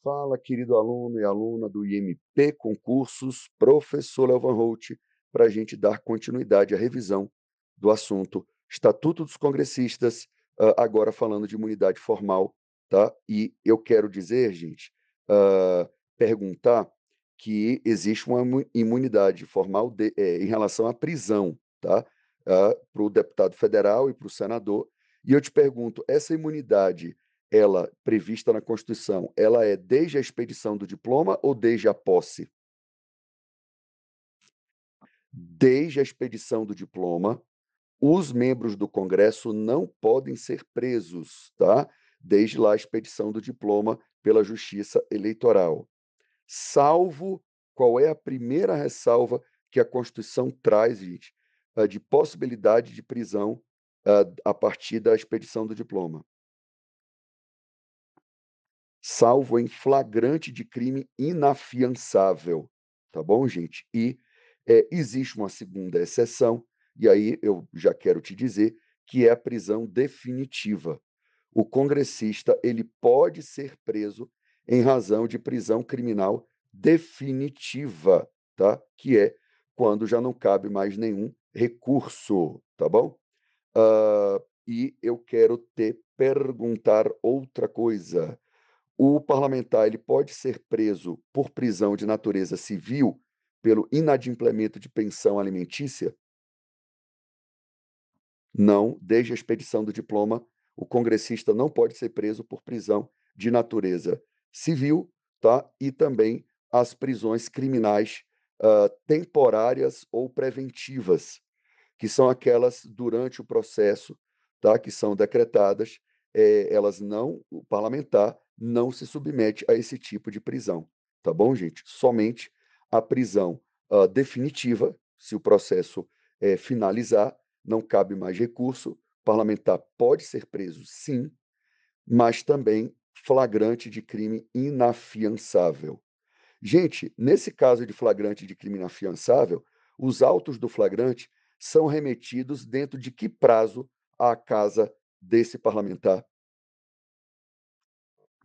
Fala, querido aluno e aluna do IMP Concursos, professor Léo Van Hout, para a gente dar continuidade à revisão do assunto Estatuto dos Congressistas, agora falando de imunidade formal, tá? E eu quero dizer, gente, perguntar que existe uma imunidade formal em relação à prisão, tá? Para o deputado federal e para o senador. E eu te pergunto, essa imunidade ela prevista na Constituição, ela é desde a expedição do diploma ou desde a posse? Desde a expedição do diploma, os membros do Congresso não podem ser presos, tá? Desde lá a expedição do diploma pela Justiça Eleitoral. Salvo qual é a primeira ressalva que a Constituição traz, gente, de possibilidade de prisão, a partir da expedição do diploma. Salvo em flagrante de crime inafiançável, tá bom, gente? E, existe uma segunda exceção, e aí eu já quero te dizer, que é a prisão definitiva. O congressista, ele pode ser preso em razão de prisão criminal definitiva, tá? Que é quando já não cabe mais nenhum recurso, tá bom? E eu quero te perguntar outra coisa. O parlamentar ele pode ser preso por prisão de natureza civil pelo inadimplemento de pensão alimentícia? Não, desde a expedição do diploma, o congressista não pode ser preso por prisão de natureza civil, tá? E também as prisões criminais, temporárias ou preventivas, que são aquelas durante o processo, tá? Que são decretadas, elas não o parlamentar não se submete a esse tipo de prisão, tá bom, gente? Somente a prisão, definitiva, se o processo, finalizar, não cabe mais recurso, parlamentar pode ser preso sim, mas também flagrante de crime inafiançável. Gente, nesse caso de flagrante de crime inafiançável, os autos do flagrante são remetidos dentro de que prazo à casa desse parlamentar?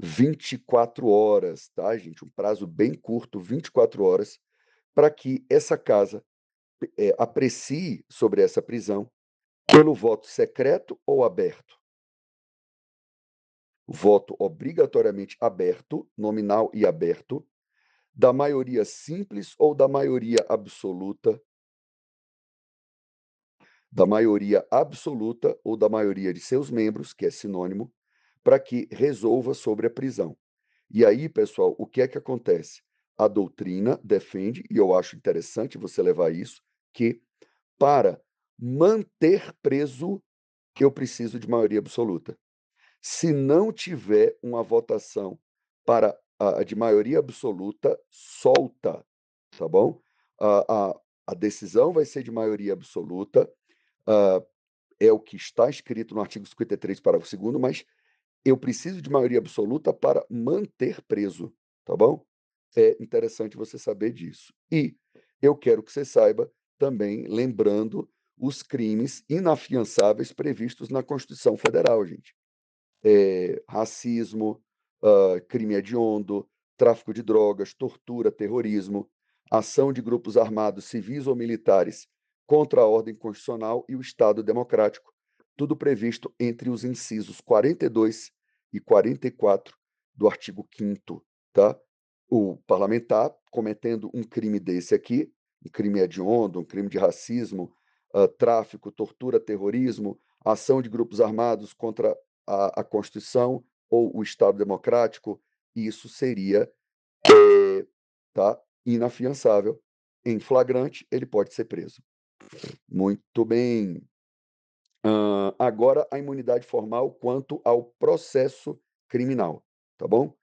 24 horas, tá, gente? Um prazo bem curto, 24 horas, para que essa casa, aprecie sobre essa prisão pelo voto secreto ou aberto. Voto obrigatoriamente aberto, nominal e aberto, da maioria simples ou da maioria absoluta, da maioria absoluta ou da maioria de seus membros, que é sinônimo, para que resolva sobre a prisão. E aí, pessoal, o que é que acontece? A doutrina defende, e eu acho interessante você levar isso, que para manter preso, eu preciso de maioria absoluta. Se não tiver uma votação para a de maioria absoluta, solta, tá bom? A, a, a decisão vai ser de maioria absoluta, ah, é o que está escrito no artigo 53, parágrafo 2º, mas eu preciso de maioria absoluta para manter preso, tá bom? É interessante você saber disso. E eu quero que você saiba também, lembrando os crimes inafiançáveis previstos na Constituição Federal, gente. Racismo, crime hediondo, tráfico de drogas, tortura, terrorismo, ação de grupos armados civis ou militares contra a ordem constitucional e o Estado democrático, tudo previsto entre os incisos 42 e 44 do artigo 5º, tá? O parlamentar cometendo um crime desse aqui, um crime hediondo, um crime de racismo, tráfico, tortura, terrorismo, ação de grupos armados contra a Constituição ou o Estado democrático, isso seria, tá, inafiançável. Em flagrante, ele pode ser preso. Muito bem. Agora a imunidade formal quanto ao processo criminal, tá bom?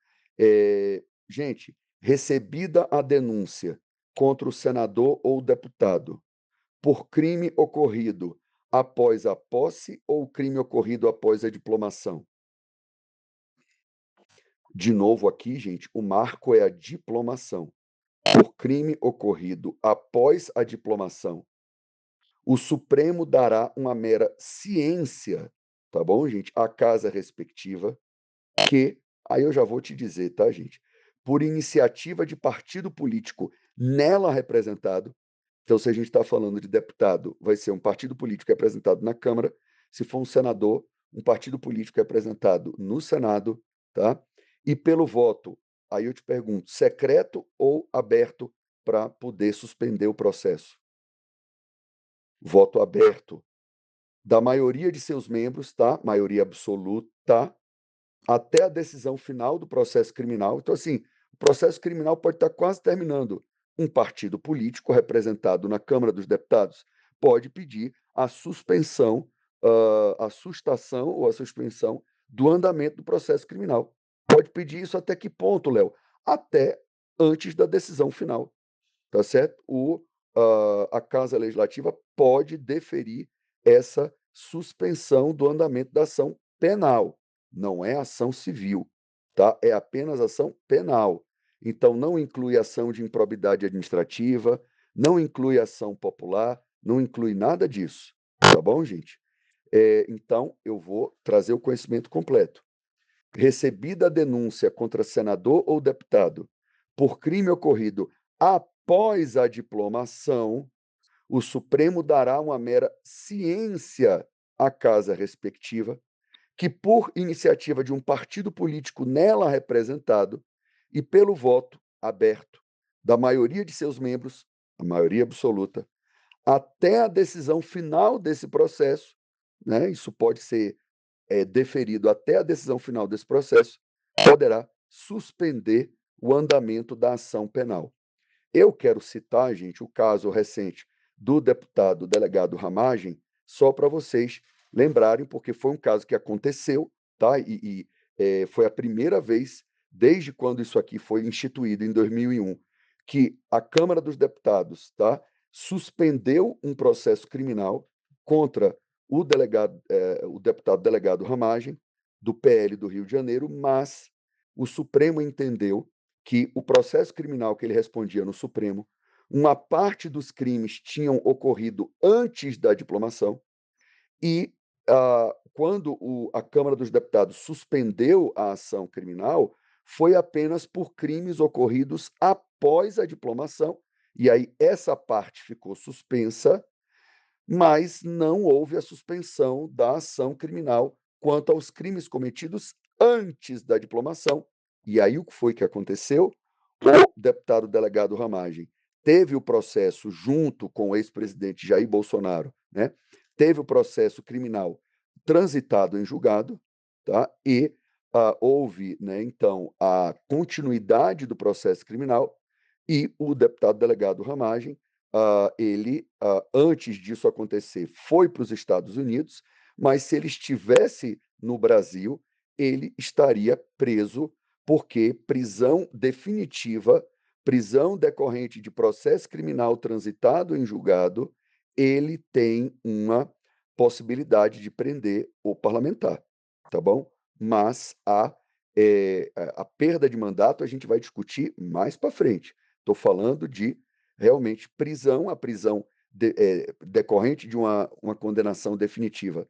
Gente, recebida a denúncia contra o senador ou deputado por crime ocorrido após a posse ou crime ocorrido após a diplomação? De novo aqui, gente, o marco é a diplomação. Por crime ocorrido após a diplomação, o Supremo dará uma mera ciência, tá bom, gente? À casa respectiva, que, aí eu já vou te dizer, tá, gente? por iniciativa de partido político nela representado. Então, se a gente está falando de deputado, vai ser um partido político representado na Câmara. Se for um senador, um partido político representado no Senado, tá? E pelo voto, aí eu te pergunto, secreto ou aberto para poder suspender o processo? Voto aberto da maioria de seus membros, tá? Maioria absoluta, até a decisão final do processo criminal. Então, assim, o processo criminal pode estar quase terminando. Um partido político representado na Câmara dos Deputados pode pedir a suspensão, a sustação ou a suspensão do andamento do processo criminal. Pode pedir isso até que ponto, Léo? Até antes da decisão final, tá certo? A Casa Legislativa pode deferir essa suspensão do andamento da ação penal. Não é ação civil, tá? É apenas ação penal. Então, não inclui ação de improbidade administrativa, não inclui ação popular, não inclui nada disso, tá bom, gente? Então, eu vou trazer o conhecimento completo. Recebida a denúncia contra senador ou deputado por crime ocorrido após a diplomação, o Supremo dará uma mera ciência à casa respectiva, que, por iniciativa de um partido político nela representado e pelo voto aberto da maioria de seus membros, a maioria absoluta, até a decisão final desse processo, né, isso pode ser deferido até a decisão final desse processo, poderá suspender o andamento da ação penal. Eu quero citar, gente, o caso recente do deputado delegado Ramagem, só para vocês lembrarem, porque foi um caso que aconteceu, tá? Foi a primeira vez, desde quando isso aqui foi instituído, em 2001, que a Câmara dos Deputados, tá, suspendeu um processo criminal contra o deputado delegado Ramagem, do PL do Rio de Janeiro, mas o Supremo entendeu que o processo criminal que ele respondia no Supremo, uma parte dos crimes tinham ocorrido antes da diplomação e, quando a Câmara dos Deputados suspendeu a ação criminal, foi apenas por crimes ocorridos após a diplomação, e aí essa parte ficou suspensa, mas não houve a suspensão da ação criminal quanto aos crimes cometidos antes da diplomação. E aí o que foi que aconteceu? O deputado delegado Ramagem teve o processo junto com o ex-presidente Jair Bolsonaro, né? Teve o processo criminal transitado em julgado, tá? E houve, né, então, a continuidade do processo criminal e o deputado delegado Ramagem, ele, antes disso acontecer, foi para os Estados Unidos, mas se ele estivesse no Brasil, ele estaria preso, porque prisão definitiva, prisão decorrente de processo criminal transitado em julgado, ele tem uma possibilidade de prender o parlamentar, tá bom? Mas a perda de mandato a gente vai discutir mais para frente. Estou falando de realmente prisão, a prisão decorrente de uma condenação definitiva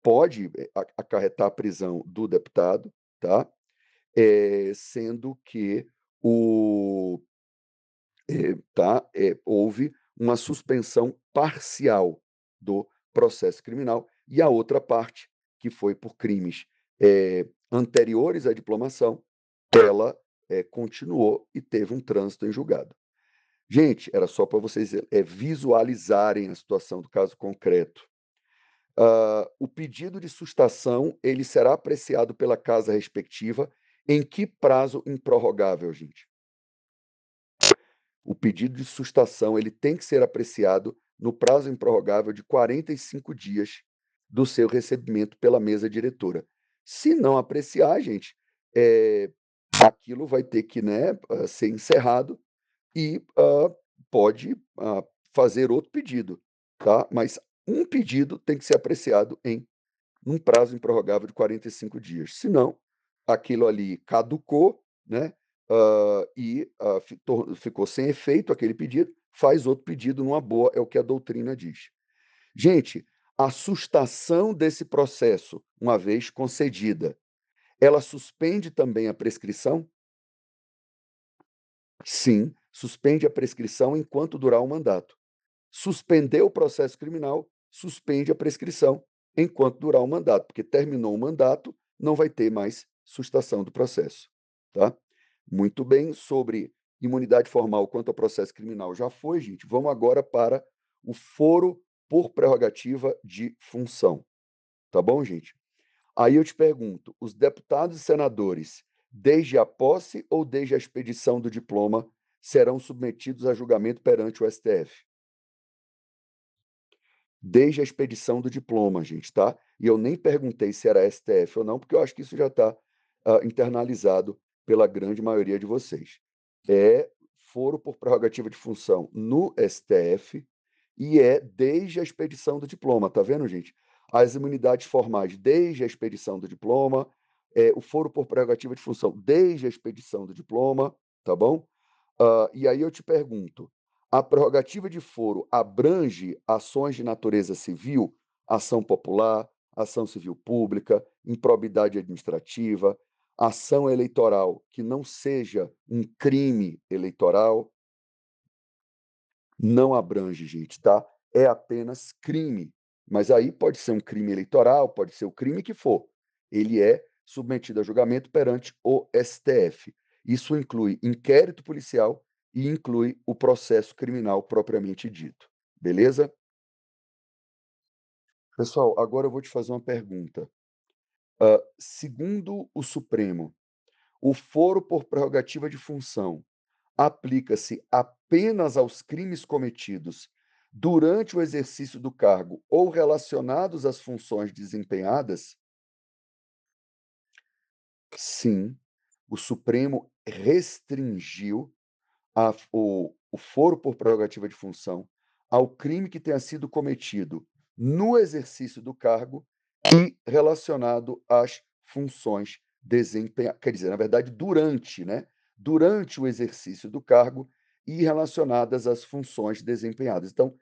pode acarretar a prisão do deputado, tá? Sendo que o, houve uma suspensão parcial do processo criminal e a outra parte, que foi por crimes anteriores à diplomação, ela continuou e teve um trânsito em julgado. Gente, era só para vocês visualizarem a situação do caso concreto. O pedido de sustação ele será apreciado pela casa respectiva em que prazo improrrogável, gente? O pedido de sustação ele tem que ser apreciado no prazo improrrogável de 45 dias do seu recebimento pela mesa diretora. Se não apreciar, gente, aquilo vai ter que, né, ser encerrado e pode fazer outro pedido, tá? Mas um pedido tem que ser apreciado em um prazo improrrogável de 45 dias. Senão, aquilo ali caducou, né? Ficou sem efeito aquele pedido, faz outro pedido numa boa, é o que a doutrina diz. Gente, a sustação desse processo, uma vez concedida, ela suspende também a prescrição? Sim, suspende a prescrição enquanto durar o mandato. Suspender o processo criminal, suspende a prescrição enquanto durar o mandato, porque terminou o mandato, não vai ter mais sustação do processo, tá? Muito bem, sobre imunidade formal quanto ao processo criminal já foi, gente. Vamos agora para o foro por prerrogativa de função, tá bom, gente? Aí eu te pergunto, os deputados e senadores, desde a posse ou desde a expedição do diploma, serão submetidos a julgamento perante o STF? Desde a expedição do diploma, gente, tá? E eu nem perguntei se era STF ou não, porque eu acho que isso já está internalizado pela grande maioria de vocês. É foro por prerrogativa de função no STF e é desde a expedição do diploma, tá vendo, gente? As imunidades formais desde a expedição do diploma, o foro por prerrogativa de função desde a expedição do diploma, tá bom? E aí eu te pergunto, a prerrogativa de foro abrange ações de natureza civil, ação popular, ação civil pública, improbidade administrativa, ação eleitoral que não seja um crime eleitoral? Não abrange, gente, tá? É apenas crime. Mas aí pode ser um crime eleitoral, pode ser o crime que for. Ele é submetido a julgamento perante o STF. Isso inclui inquérito policial e inclui o processo criminal propriamente dito. Beleza? Pessoal, agora eu vou te fazer uma pergunta. Segundo o Supremo, o foro por prerrogativa de função aplica-se apenas aos crimes cometidos durante o exercício do cargo ou relacionados às funções desempenhadas? Sim, o Supremo restringiu o foro por prerrogativa de função ao crime que tenha sido cometido no exercício do cargo e relacionado às funções desempenhadas, quer dizer, na verdade, durante, né? Durante o exercício do cargo e relacionadas às funções desempenhadas. Então,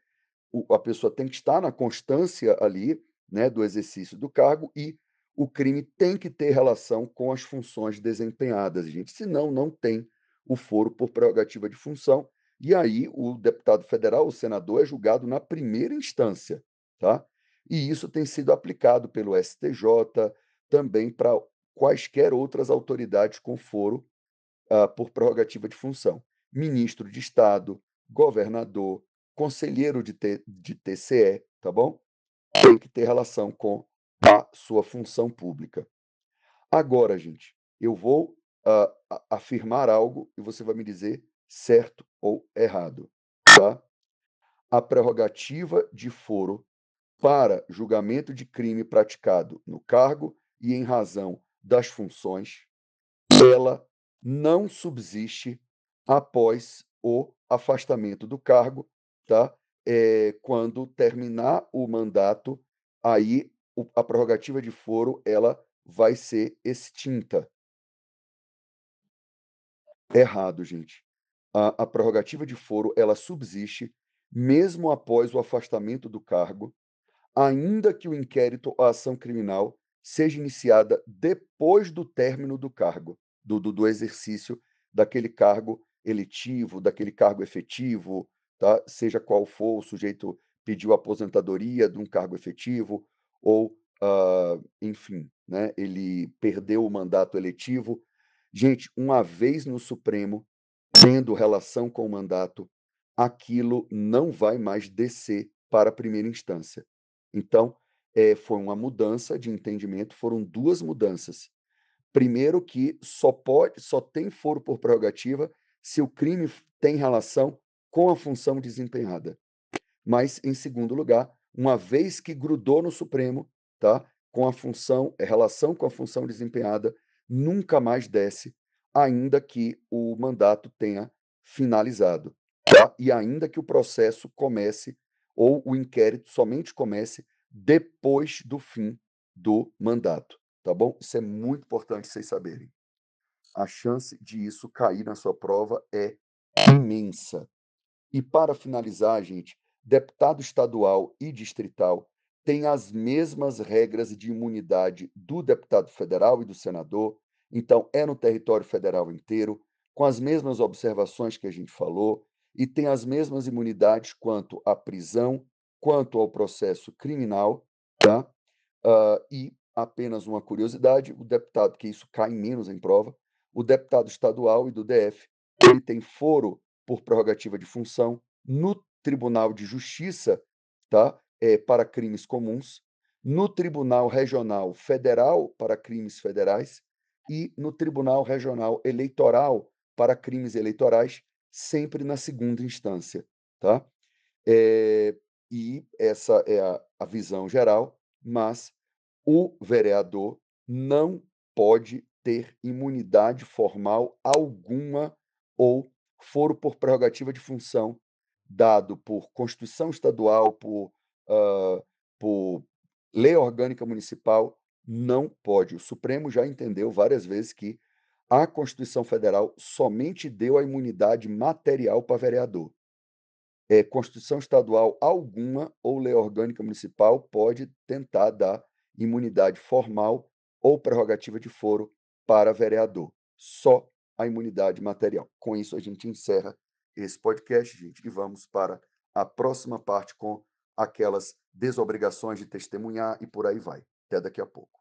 a pessoa tem que estar na constância ali, né, do exercício do cargo e o crime tem que ter relação com as funções desempenhadas, gente. Senão, não tem o foro por prerrogativa de função. E aí, o deputado federal, o senador, é julgado na primeira instância, tá? E isso tem sido aplicado pelo STJ, também para quaisquer outras autoridades com foro por prerrogativa de função. Ministro de Estado, governador, conselheiro de TCE, tá bom? Tem que ter relação com a sua função pública. Agora, gente, eu vou afirmar algo e você vai me dizer certo ou errado, tá? A prerrogativa de foro para julgamento de crime praticado no cargo e em razão das funções, ela não subsiste após o afastamento do cargo, tá? Quando terminar o mandato, aí a prerrogativa de foro ela vai ser extinta. Errado, gente. A prerrogativa de foro ela subsiste mesmo após o afastamento do cargo, ainda que o inquérito ou a ação criminal seja iniciada depois do término do cargo, do exercício daquele cargo eletivo, daquele cargo efetivo, tá? Seja qual for, o sujeito pediu aposentadoria de um cargo efetivo ou, enfim, né, ele perdeu o mandato eletivo. Gente, uma vez no Supremo, tendo relação com o mandato, aquilo não vai mais descer para a primeira instância. Então, foi uma mudança de entendimento, foram 2 mudanças. Primeiro que só tem foro por prerrogativa se o crime tem relação com a função desempenhada. Mas, em segundo lugar, uma vez que grudou no Supremo, tá, com a função relação com a função desempenhada, nunca mais desce, ainda que o mandato tenha finalizado, tá, e ainda que o processo comece ou o inquérito somente comece depois do fim do mandato, tá bom? Isso é muito importante vocês saberem. A chance de isso cair na sua prova é imensa. E para finalizar, gente, deputado estadual e distrital têm as mesmas regras de imunidade do deputado federal e do senador, então é no território federal inteiro, com as mesmas observações que a gente falou e tem as mesmas imunidades quanto à prisão, quanto ao processo criminal, tá? E apenas uma curiosidade, o deputado, que isso cai menos em prova, o deputado estadual e do DF, ele tem foro por prerrogativa de função no Tribunal de Justiça, tá? Para crimes comuns, no Tribunal Regional Federal para crimes federais e no Tribunal Regional Eleitoral para crimes eleitorais, sempre na segunda instância, tá? Eh, e essa é a visão geral, mas o vereador não pode ter imunidade formal alguma ou foro por prerrogativa de função dado por Constituição Estadual, hã, por lei orgânica municipal, não pode. O Supremo já entendeu várias vezes que a Constituição Federal somente deu a imunidade material para vereador. Constituição estadual alguma ou lei orgânica municipal pode tentar dar imunidade formal ou prerrogativa de foro para vereador, só a imunidade material. Com isso, a gente encerra esse podcast, gente, e vamos para a próxima parte com aquelas desobrigações de testemunhar e por aí vai. Até daqui a pouco.